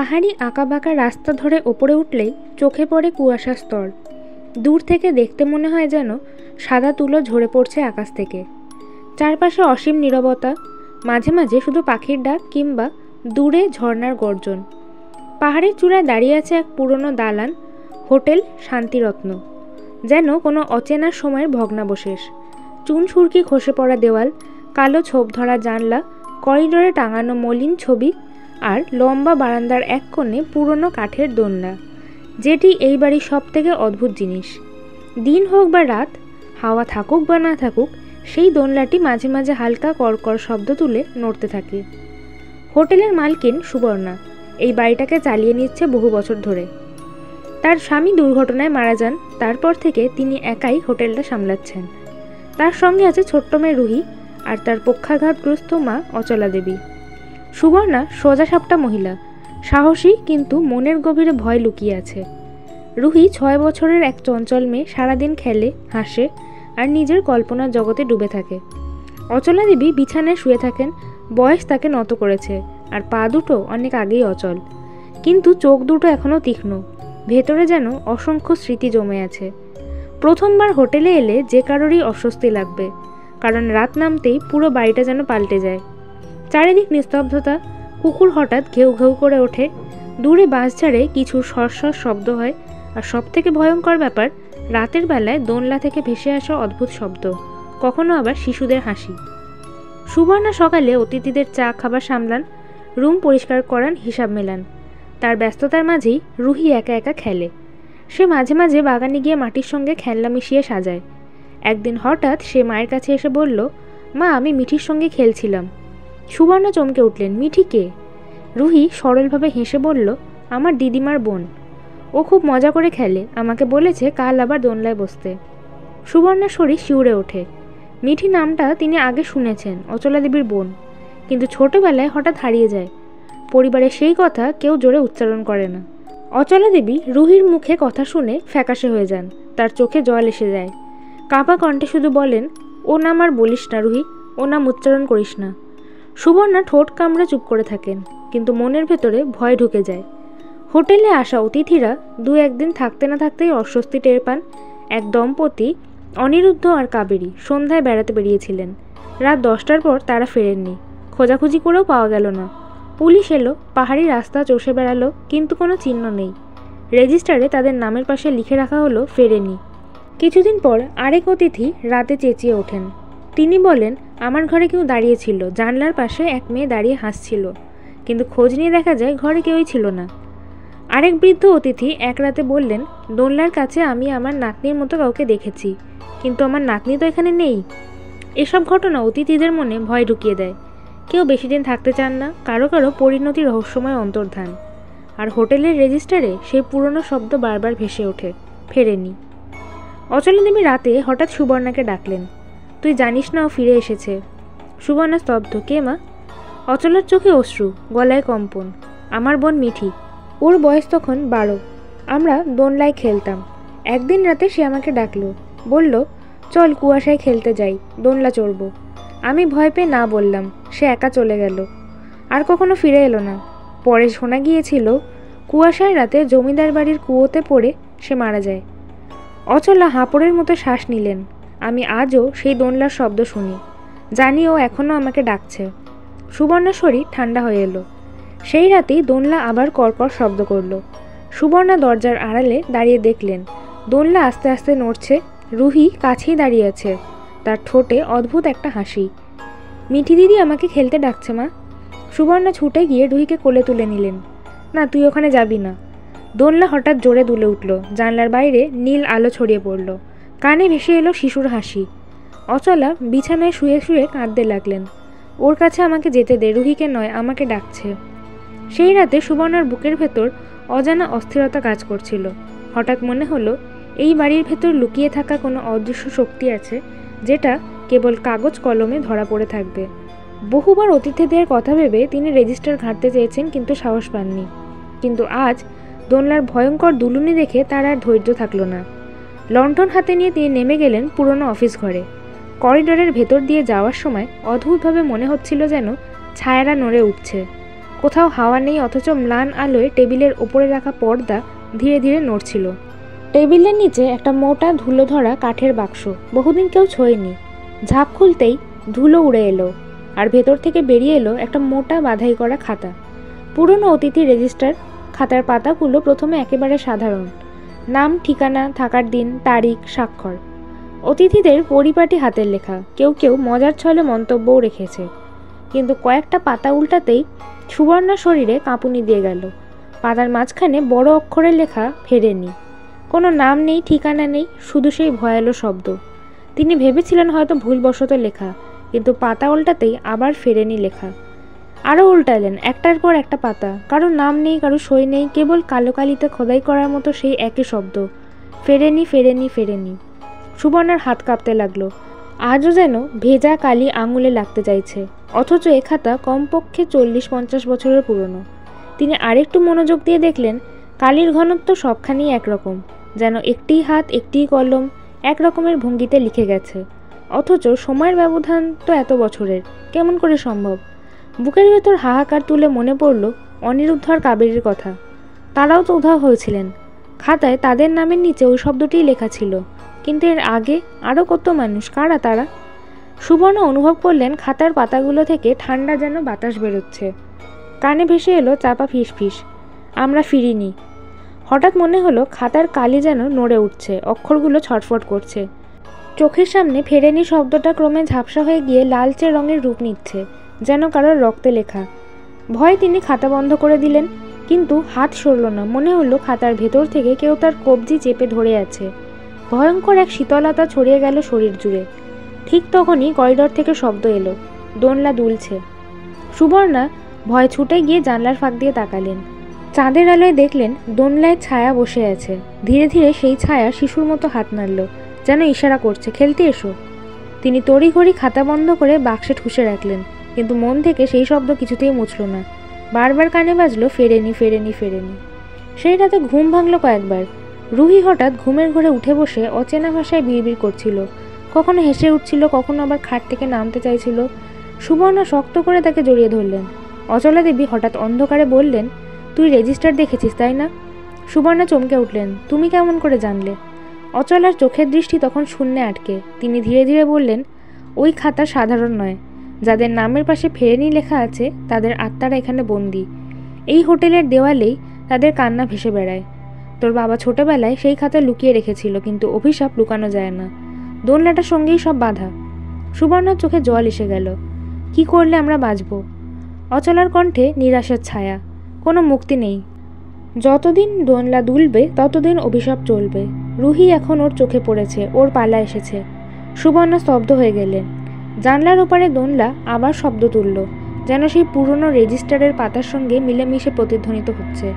পাহাড়ি আঁকাবাঁকা রাস্তা ধরে ওপরে উঠলেই চোখে পড়ে কুয়াশার স্তর। দূর থেকে দেখতে মনে হয় যেন সাদা তুলো ঝরে পড়ছে আকাশ থেকে। চারপাশে অসীম নীরবতা, মাঝে মাঝে শুধু পাখির ডাক কিংবা দূরে ঝর্ণার গর্জন। পাহাড়ের চূড়ায় দাঁড়িয়ে আছে এক পুরনো দালান, হোটেল শান্তিরত্ন, যেন কোনো অচেনা সময়ের ভগ্নাবশেষ। চুন সুরকি খসে পড়া দেওয়াল, কালো ছোপ ধরা জানলা, করিডোরে টাঙানো মলিন ছবি আর লম্বা বারান্দার এক কোণে পুরনো কাঠের দোলনা, যেটি এই বাড়ির সবথেকে অদ্ভুত জিনিস। দিন হোক বা রাত, হাওয়া থাকুক বা না থাকুক, সেই দোলনাটি মাঝে মাঝে হালকা কড়কড় শব্দ তুলে নড়তে থাকে। হোটেলের মালকিন সুবর্ণা এই বাড়িটাকে চালিয়ে নিচ্ছে বহু বছর ধরে। তার স্বামী দুর্ঘটনায় মারা যান, তারপর থেকে তিনি একাই হোটেলটা সামলাচ্ছেন। তার সঙ্গে আছে ছোট্ট মেয়ে রুহি আর তার পক্ষাঘাতগ্রস্ত মা অচলা দেবী। সুবর্ণা সোজাসাপটা মহিলা, সাহসী, কিন্তু মনের গভীরে ভয় লুকিয়ে আছে। রুহি 6 বছরের এক চঞ্চল মেয়ে, সারাদিন খেলে, হাসে আর নিজের কল্পনার জগতে ডুবে থাকে। অচলা দেবী বিছানায় শুয়ে থাকেন, বয়স তাকে নত করেছে আর পা দুটো অনেক আগেই অচল, কিন্তু চোখ দুটো এখনও তীক্ষ্ণ। ভেতরে যেন অসংখ্য স্মৃতি জমে আছে। প্রথমবার হোটেলে এলে যে কারোরই অস্বস্তি লাগবে, কারণ রাত নামতেই পুরো বাড়িটা যেন পাল্টে যায়। চারিদিক নিস্তব্ধতা, কুকুর হঠাৎ ঘেউ ঘেউ করে ওঠে, দূরে বাঁশঝাড়ে কিছু সরসর শব্দ হয়, আর সবথেকে ভয়ঙ্কর ব্যাপার, রাতের বেলায় দোলনা থেকে ভেসে আসা অদ্ভুত শব্দ, কখনো আবার শিশুদের হাসি। সুবর্ণা সকালে অতিথিদের চা খাবার সামলান, রুম পরিষ্কার করান, হিসাব মেলান। তার ব্যস্ততার মাঝেই রুহি একা একা খেলে। সে মাঝে মাঝে বাগানে গিয়ে মাটির সঙ্গে খেলনা মিশিয়ে সাজায়। একদিন হঠাৎ সে মায়ের কাছে এসে বলল, মা, আমি মিঠির সঙ্গে খেলছিলাম। সুবর্ণা চমকে উঠলেন, মিঠি কে? রুহি সরলভাবে হেসে বলল, আমার দিদিমার বোন। ও খুব মজা করে খেলে, আমাকে বলেছে কাল আবার দোলনায় বসতে। সুবর্ণার শরীর শিউরে ওঠে। মিঠি নামটা তিনি আগে শুনেছেন, অচলা দেবীর বোন, কিন্তু ছোটবেলায় হঠাৎ হারিয়ে যায়। পরিবারে সেই কথা কেউ জোরে উচ্চারণ করে না। অচলা দেবী রুহির মুখে কথা শুনে ফ্যাকাশে হয়ে যান, তার চোখে জল এসে যায়। কাঁপা কণ্ঠে শুধু বলেন, ও নাম আর বলিস না রুহি, ও নাম উচ্চারণ করিস না। সুবর্ণা ঠোঁট কামড়ে চুপ করে থাকেন, কিন্তু মনের ভেতরে ভয় ঢুকে যায়। হোটেলে আসা অতিথিরা 2-1 দিন থাকতে না থাকতেই অস্বস্তি টের পান। এক দম্পতি, অনিরুদ্ধ আর কাবেরী, সন্ধ্যায় বেড়াতে বেরিয়েছিলেন। রাত 10টার পর তারা ফেরেননি। খোঁজাখুঁজি করেও পাওয়া গেল না। পুলিশ এলো, পাহাড়ি রাস্তা চষে বেড়ালো, কিন্তু কোনো চিহ্ন নেই। রেজিস্টারে তাদের নামের পাশে লিখে রাখা হলো ফেরেনি। কিছুদিন পর আরেক অতিথি রাতে চেঁচিয়ে ওঠেন। তিনি বলেন, আমার ঘরে কেউ দাঁড়িয়েছিল, জানলার পাশে এক মেয়ে দাঁড়িয়ে হাসছিল, কিন্তু খোঁজ নিয়ে দেখা যায় ঘরে কেউই ছিল না। আরেক বৃদ্ধ অতিথি এক রাতে বললেন, দোলনার কাছে আমি আমার নাতনির মতো কাউকে দেখেছি, কিন্তু আমার নাতনি তো এখানে নেই। এসব ঘটনা অতিথিদের মনে ভয় ঢুকিয়ে দেয়। কেউ বেশি দিন থাকতে চান না, কারো কারো পরিণতি রহস্যময় অন্তর্ধান। আর হোটেলের রেজিস্টারে সেই পুরনো শব্দ বারবার ভেসে ওঠে, ফেরেনি। অচলা দেবী রাতে হঠাৎ সুবর্ণাকে ডাকলেন, তুই জানিস না ও ফিরে এসেছে? সুবর্ণা স্তব্ধ, কে মা? অচলার চোখে অশ্রু, গলায় কম্পন, আমার বোন মিঠি। ওর বয়স তখন 12। আমরা দোলনায় খেলতাম। একদিন রাতে সে আমাকে ডাকলো, বলল, চল কুয়াশায় খেলতে যাই, দোলনা চড়ব। আমি ভয় পেয়ে না বললাম। সে একা চলে গেল, আর কখনো ফিরে এলো না। পরে শোনা গিয়েছিল কুয়াশার রাতে জমিদার বাড়ির কুয়োতে পড়ে সে মারা যায়। অচলা হাঁপড়ের মতো শ্বাস নিলেন। আমি আজও সেই দোলনার শব্দ শুনি, জানি ও এখনও আমাকে ডাকছে। সুবর্ণার শরীর ঠান্ডা হয়ে এলো। সেই রাতেই দোলনা আবার কড়কড় শব্দ করল। সুবর্ণা দরজার আড়ালে দাঁড়িয়ে দেখলেন, দোলনা আস্তে আস্তে নড়ছে। রুহি কাছেই দাঁড়িয়ে আছে, তার ঠোঁটে অদ্ভুত একটা হাসি। মিঠি দিদি আমাকে খেলতে ডাকছে মা। সুবর্ণা ছুটে গিয়ে রুহিকে কোলে তুলে নিলেন। না, তুই ওখানে যাবি না। দোলনা হঠাৎ জোরে দুলে উঠল, জানলার বাইরে নীল আলো ছড়িয়ে পড়ল, কানে ভেসে এলো শিশুর হাসি। অচলা বিছানায় শুয়ে শুয়ে কাঁদতে লাগলেন, ওর কাছে আমাকে যেতে দে, রুহিকে নয়, আমাকে ডাকছে। সেই রাতে সুবর্ণার বুকের ভেতর অজানা অস্থিরতা কাজ করছিল। হঠাৎ মনে হলো, এই বাড়ির ভেতর লুকিয়ে থাকা কোনো অদৃশ্য শক্তি আছে, যেটা কেবল কাগজ কলমে ধরা পড়ে থাকবে। বহুবার অতিথিদের কথা ভেবে তিনি রেজিস্টার ঘাঁটতে চেয়েছেন, কিন্তু সাহস পাননি। কিন্তু আজ দোলনার ভয়ঙ্কর দুলুনি দেখে তার আর ধৈর্য থাকলো না। লণ্ঠন হাতে নিয়ে তিনি নেমে গেলেন পুরনো অফিস ঘরে। করিডোরের ভেতর দিয়ে যাওয়ার সময় অদ্ভুতভাবে মনে হচ্ছিল যেন ছায়ারা নড়ে উঠছে। কোথাও হাওয়া নেই, অথচ ম্লান আলোয় টেবিলের ওপরে রাখা পর্দা ধীরে ধীরে নড়ছিল। টেবিলের নিচে একটা মোটা ধুলো ধরা কাঠের বাক্স, বহুদিন কেউ ছোঁয়নি। ঝাঁপ খুলতেই ধুলো উড়ে এলো, আর ভেতর থেকে বেরিয়ে এলো একটা মোটা বাঁধাই করা খাতা। পুরনো অতিথি রেজিস্টার। খাতার পাতাগুলো প্রথমে একেবারে সাধারণ, নাম, ঠিকানা, থাকার দিন, তারিখ, স্বাক্ষর। অতিথিদের পরিপাটি হাতের লেখা, কেউ কেউ মজার ছলে মন্তব্যও রেখেছে। কিন্তু কয়েকটা পাতা উল্টাতেই সুবর্ণা শরীরে কাঁপুনি দিয়ে গেল। পাতার মাঝখানে বড় অক্ষরে লেখা ফেরেনি। কোনো নাম নেই, ঠিকানা নেই, শুধু সেই ভয়ালো শব্দ। তিনি ভেবেছিলেন হয়তো ভুলবশত লেখা, কিন্তু পাতা উল্টাতেই আবার ফেরেনি লেখা। আরও উল্টালেন, একটার পর একটা পাতা। কারো নাম নেই, কারো সই নেই, কেবল কালো কালিতে খোদাই করার মতো সেই একই শব্দ, ফেরেনি, ফেরেনি, ফেরেনি। সুবর্ণার হাত কাঁপতে লাগলো। আজও যেন ভেজা কালি আঙুলে লাগতে চাইছে, অথচ এ খাতা কমপক্ষে 40-50 বছরের পুরনো। তিনি আরেকটু মনোযোগ দিয়ে দেখলেন, কালির ঘনত্ব সবখানেই একরকম, যেন একটিই হাত, একটিই কলম, এক রকমের ভঙ্গিতে লিখে গেছে। অথচ সময়ের ব্যবধান তো এত বছরের, কেমন করে সম্ভব? বুকের ভেতর হাহাকার তুলে মনে পড়ল অনিরুদ্ধ আর কাবেরীর কথা। তারাও তো উধাও হয়েছিলেন। খাতায় তাদের নামের নিচে ওই শব্দটিই লেখা ছিল, কিন্তু এর আগে আরও কত মানুষ, কারা তারা? সুবর্ণ অনুভব করলেন খাতার পাতাগুলো থেকে ঠান্ডা যেন বাতাস বেরোচ্ছে। কানে ভেসে এলো চাপা ফিসফিস, আমরা ফিরিনি। হঠাৎ মনে হলো খাতার কালি যেন নড়ে উঠছে, অক্ষরগুলো ছটফট করছে। চোখের সামনে ফেরেনি শব্দটা ক্রমে ঝাপসা হয়ে গিয়ে লালচে রঙের রূপ নিচ্ছে, যেন কারোর রক্তে লেখা। ভয়ে তিনি খাতা বন্ধ করে দিলেন, কিন্তু হাত সরল না। মনে হলো খাতার ভেতর থেকে কেউ তার কবজি চেপে ধরে আছে। ভয়ঙ্কর এক শীতলতা ছড়িয়ে গেল শরীর জুড়ে। ঠিক তখনই করিডর থেকে শব্দ এলো, দোলনা দুলছে। সুবর্ণা ভয় ছুটে গিয়ে জানলার ফাঁক দিয়ে তাকালেন। চাঁদের আলোয় দেখলেন দোলনায় ছায়া বসে আছে। ধীরে ধীরে সেই ছায়া শিশুর মতো হাত নাড়ল, যেন ইশারা করছে, খেলতে এসো। তিনি তড়িঘড়ি খাতা বন্ধ করে বাক্সে ঠুসে রাখলেন, কিন্তু মন থেকে সেই শব্দ কিছুতেই মুছল না। বারবার কানে বাজলো, ফেরেনি, ফেরেনি, ফেরেনি। সেই রাতে ঘুম ভাঙল কয়েকবার। রুহি হঠাৎ ঘুমের ঘরে উঠে বসে অচেনা ভাষায় বিড়বিড় করছিল। কখনো হেসে উঠছিল, কখনো আবার খাট থেকে নামতে চাইছিল। সুবর্ণা শক্ত করে তাকে জড়িয়ে ধরলেন। অচলা দেবী হঠাৎ অন্ধকারে বললেন, তুই রেজিস্টার দেখেছিস তাই না? সুবর্ণা চমকে উঠলেন, তুমি কেমন করে জানলে? অচলার চোখের দৃষ্টি তখন শূন্যে আটকে। তিনি ধীরে ধীরে বললেন, ওই খাতা সাধারণ নয়। যাদের নামের পাশে ফেরেনি লেখা আছে তাদের আত্মারা এখানে বন্দী। এই হোটেলের দেওয়ালেই তাদের কান্না ভেসে বেড়ায়। তোর বাবা ছোটবেলায় সেই খাতা লুকিয়ে রেখেছিল, কিন্তু অভিশাপ লুকানো যায় না। দোলনাটার সঙ্গেই সব বাধা। সুবর্ণার চোখে জল এসে গেল। কি করলে আমরা বাঁচব? অচলার কণ্ঠে নিরাশার ছায়া। কোনো মুক্তি নেই। যতদিন দোলনা দুলবে ততদিন অভিশাপ চলবে। রুহি এখন ওর চোখে পড়েছে, ওর পালা এসেছে। সুবর্ণা স্তব্ধ হয়ে গেলেন। জানলার ওপারে দোলনা আবার শব্দ তুলল, যেন সেই পুরনো রেজিস্টারের পাতার সঙ্গে মিলেমিশে প্রতিধ্বনিত হচ্ছে।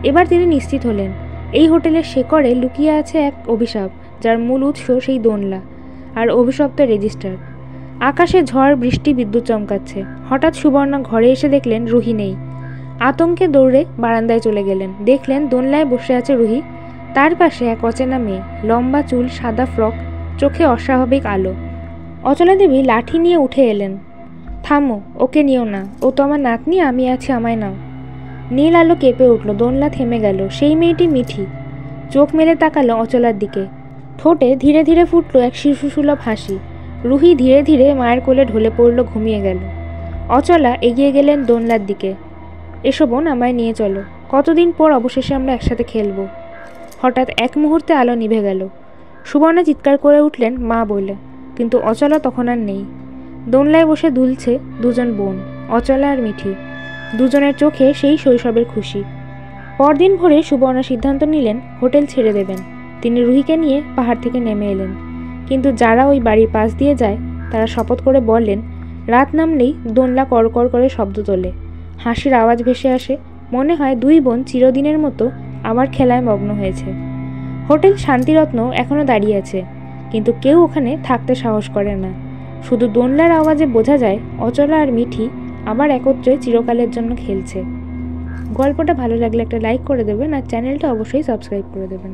এবার তিনি নিশ্চিত হলেন, এই হোটেলের শেকড়ে লুকিয়ে আছে এক অভিশাপ, যার মূল উৎস সেই দোলনা আর অভিশপ্ত রেজিস্টার। আকাশে ঝড়, বৃষ্টি, বিদ্যুৎ চমকাচ্ছে। হঠাৎ সুবর্ণা ঘরে এসে দেখলেন রুহি নেই। আতঙ্কে দৌড়ে বারান্দায় চলে গেলেন। দেখলেন দোলনায় বসে আছে রুহি, তার পাশে এক অচেনা মেয়ে, লম্বা চুল, সাদা ফ্রক, চোখে অস্বাভাবিক আলো। অচলা দেবী লাঠি নিয়ে উঠে এলেন। থামো, ওকে নিও না, ও তো আমার নাতনি, আমি আছি, আমায় নাও। নীল আলো কেঁপে উঠল, দোলনা থেমে গেল। সেই মেয়েটি মিঠি চোখ মেলে তাকালো অচলার দিকে। ঠোঁটে ধীরে ধীরে ফুটল এক শিশুসুলভ হাসি। রুহি ধীরে ধীরে মায়ের কোলে ঢলে পড়ল, ঘুমিয়ে গেল। অচলা এগিয়ে গেলেন দোলনার দিকে। এসো বোন, আমায় নিয়ে চলো। কতদিন পর অবশেষে আমরা একসাথে খেলবো। হঠাৎ এক মুহূর্তে আলো নিভে গেল। সুবর্ণা চিৎকার করে উঠলেন মা বলে, কিন্তু অচলা তখন আর নেই। দোলনায় বসে দুলছে দুজন বোন, অচলা আর মিঠি। দুজনের চোখে সেই শৈশবের খুশি। পরদিন ভোরে সুবর্ণা সিদ্ধান্ত নিলেন হোটেল ছেড়ে দেবেন। তিনি রুহিকে নিয়ে পাহাড় থেকে নেমে এলেন। কিন্তু যারা ওই বাড়ির পাশ দিয়ে যায় তারা শপথ করে বললেন, রাত নামলেই দোলনা করকর করে শব্দ তোলে, হাসির আওয়াজ ভেসে আসে। মনে হয় দুই বোন চিরদিনের মতো আবার খেলায় মগ্ন হয়েছে। হোটেল শান্তিরত্ন এখনও দাঁড়িয়ে আছে, কিন্তু কেউ ওখানে থাকতে সাহস করে না। শুধু দোলনার আওয়াজে বোঝা যায় অচলা আর মিঠি আবার একত্রে চিরকালের জন্য খেলছে। গল্পটা ভালো লাগলে একটা লাইক করে দেবেন, আর চ্যানেলটা অবশ্যই সাবস্ক্রাইব করে দেবেন।